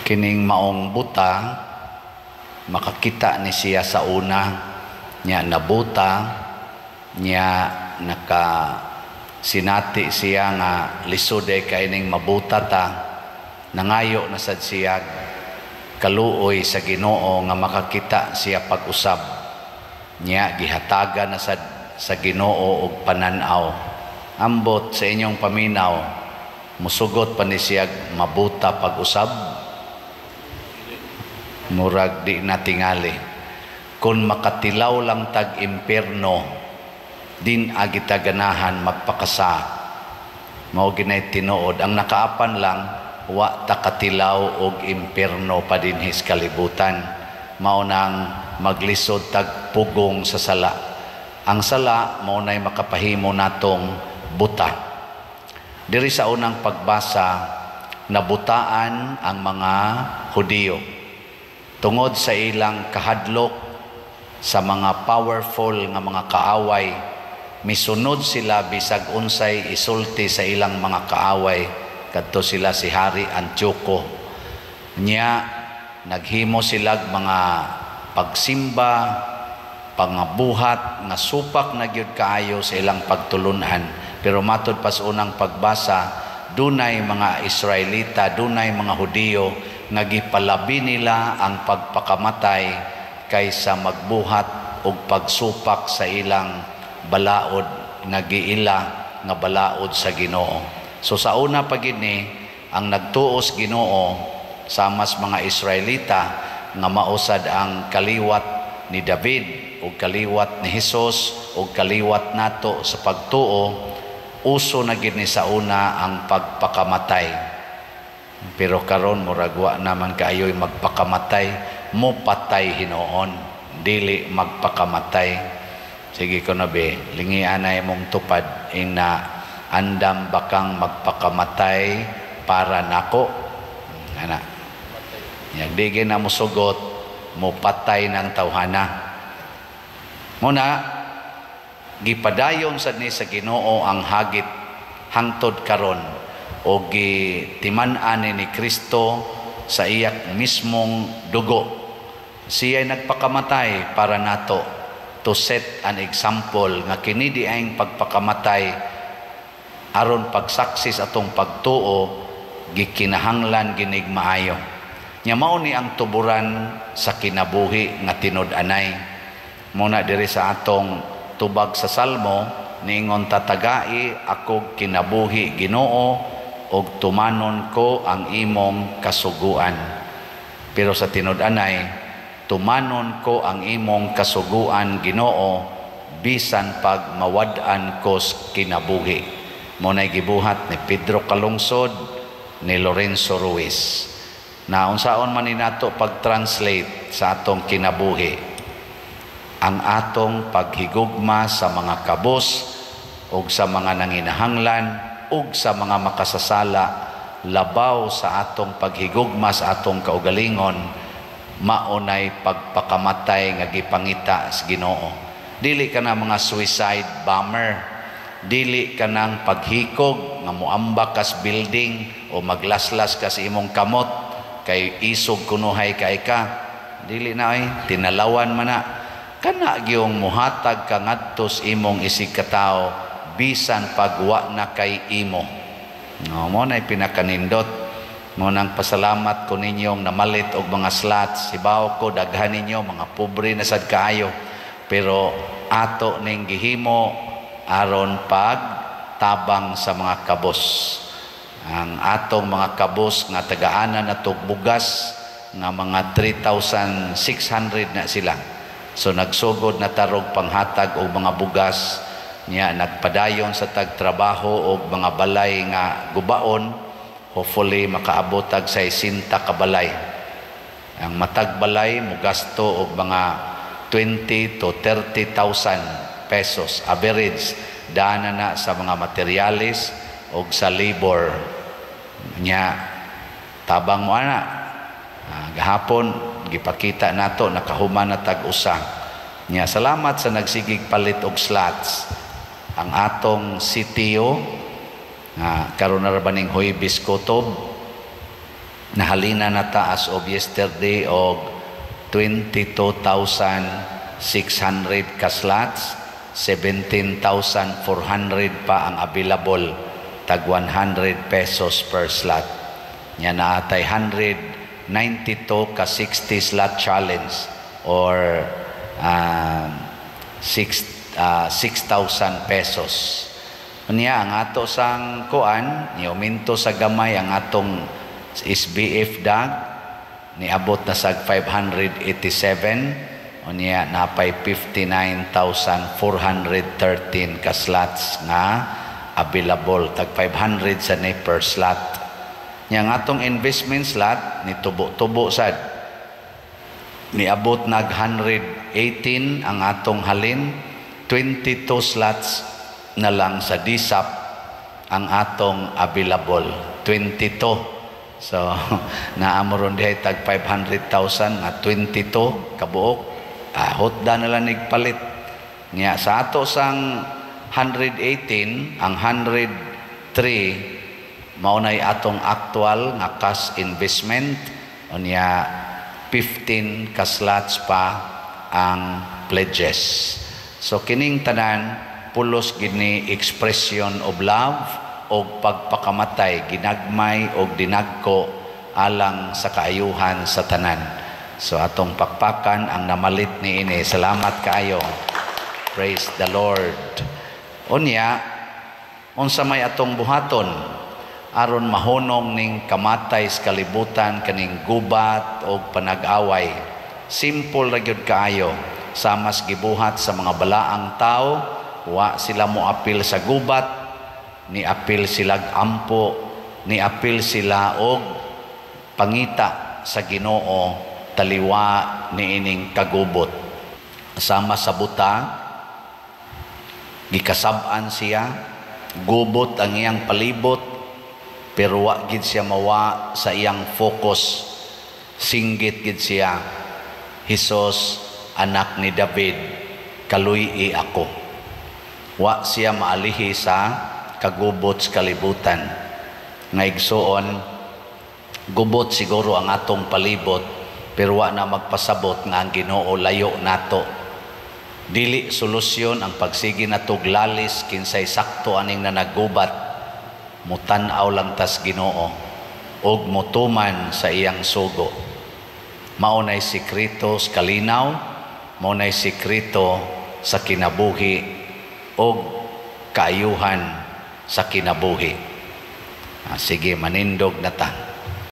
kining maong buta makakita ni siya sa una nya nabuta nya naka sinati siya nga lisude kaining mabuta ta nangayo na sad siya kaluoy sa Ginoo nga makakita siya pag-usab nya gihataga na sad sa Ginoo og pananaw. Ambot sa inyong paminaw musugot pa ni siya mabuta pag-usab murag di na tingali kun makatilaw lang tag impierno din agita ganahan magpakasa mao ginay tinuod ang nakaapan lang wa takatilaw og impierno pa dinhis kalibutan mao nang maglisod tag pugong sa sala. Ang sala mao nay makapahimo natong buta. Diri sa unang pagbasa nabutaan ang mga Hudiyo tungod sa ilang kahadlok sa mga powerful nga mga kaaway. Misunod sila bisag unsay isulti sa ilang mga kaaway kadto sila si Hari Antioco nya naghimo sila mga pagsimba pangabuhat nga supak na gyud kaayo sa ilang pagtulunan. Pero matud pas unang pagbasa dunay mga Israelita dunay mga Hudiyo nga gipalabi nila ang pagpakamatay kaysa magbuhat og pagsupak sa ilang balaod nga giila nga balaod sa Ginoo. So sa una pa gini ang nagtuos Ginoo sa mas mga Israelita nga mausad ang kaliwat ni David o kaliwat ni Hesus o kaliwat nato sa pagtuo. Uso na gini sa una ang pagpakamatay. Pero karon muragwa naman kaayoy magpakamatay, mo patay hinoon, dili magpakamatay. Sige ko na be, lingian na mong tupad ina andam bakang magpakamatay para nako. Ana. Yagdigin na mo sugot, mo patay ng tawhana. Muna, gipadayon sad ni sa Ginoo ang hagit hangtod karon o gitiman-an ni Kristo sa iyak mismong dugo. Siya nagpakamatay para nato to set an example nga kini di ang pagpakamatay aron pagsaksis atong pagtuo gikinahanglan ginig maayo. Nya mao ni ang tuburan sa kinabuhi nga tinud-anay. Muna diri sa atong tubag sa Salmo ningon tatagai ako kinabuhi Ginoo og tumanon ko ang imong kasuguan. Pero sa tinud-anay tumanon ko ang imong kasuguan Ginoo bisan pag mawad-an ko kinabuhi. Mo nay gibuhat ni Pedro Calungsod ni Lorenzo Ruiz. Na unsaon man ni nato pag-translate sa atong kinabuhi ang atong paghigugma sa mga kabos ug sa mga nanginahanglan ug sa mga makasasala labaw sa atong paghigugma sa atong kaugalingon maunay pagpakamatay nga gipangita sa Ginoo. Dili ka na mga suicide bomber, dili ka nang paghikog nga muambak kas building o maglaslas ka sa imong kamot kay isog kunuhay kay ka. Dili na ay tinalawan man na kana gyung muhatag ka ngadtos imong isig katao bisan pagwa na kay imo. No, mo nay pinakanindot. Mo nang pasalamat ko ninyong namalit og mga slots. Sibaw ko daghan ninyo mga pobre na sad kaayo. Pero ato ning gihimo aron pag tabang sa mga kabos. Ang atong mga kabos nga tagaanan natog bugas nga mga 3,600 na sila. So nagsugod na tarog panghatag og mga bugas niya nagpadayon sa tagtrabaho og mga balay nga gubaon. Hopefully makaabot tag 60 ka balay. Ang matag balay mo gasto og mga 20 to 30,000 pesos average dana na sa mga materyales og sa labor nya tabang mo ana. Gahapon gipakita nato nakahuman na tag-usa nya salamat sa nagsigig palit og slots ang atong CTO karon na ra baning Huwebes Kutob nahalina na ta as of yesterday og 22,600 ka slots, 17,400 pa ang available, tag 100 pesos per slot. Nya naatay 192 ka 60 slot challenge or 6,000 pesos. Unya ang ato sang kuan ni uminto sa gamay ang atong SBF dag ni abot na sag 587. Unya napay 59,413 ka slots nga available, tag 500 sa ni per slot. Nya ang atong investment slot ni tubo-tubo sad ni abot nag 118 ang atong halin, 22 slots na lang sa DSAP ang atong available, 22. So naamoron dihay tag 500,000 nga 22 kabuok, hotda na lang nigpalit. Nya sa ato sang 118 ang 103 maunay atong actual nga cash investment. Unya 15 ka slots pa ang pledges. So kining tanan pulos gini expression of love o pagpakamatay, ginagmay o dinagko alang sa kaayuhan sa tanan. So atong pakpakan ang namalit ni ini. Salamat kaayo. Praise the Lord. Unya, unsa may atong buhaton aron mahunong ning kamatay sa kalibutan kaning gubat o panag-away. Simple ra gyud kaayo. Samas gibuhat sa mga balaang tao, wa sila mo apil sa gubat, ni apil sila ampo, ni apil sila og pangita sa Ginoo taliwa ni ining kagubot. Sama sa buta, gikasab-an siya, gubot ang iyang palibot, pero wa gid siya mawa sa iyang focus. Singgit gid siya, Hesus, anak ni David, kaluy-i ako. Wa siya maalihi sa kagubot sa kalibutan. Nga igsuon, gubot siguro ang atong palibot, pero wa na magpasabot nga ang Ginoo layo nato. Dili solusyon ang pagsigi natog lalis kinsay sakto aning na naggubat. Mutan-aw lang tas Ginoo og mutuman sa iyang sugo. Maunay sikreto sa kalinaw, maunay sikreto sa kinabuhi og kaayuhan sa kinabuhi. Sige, manindog na ta.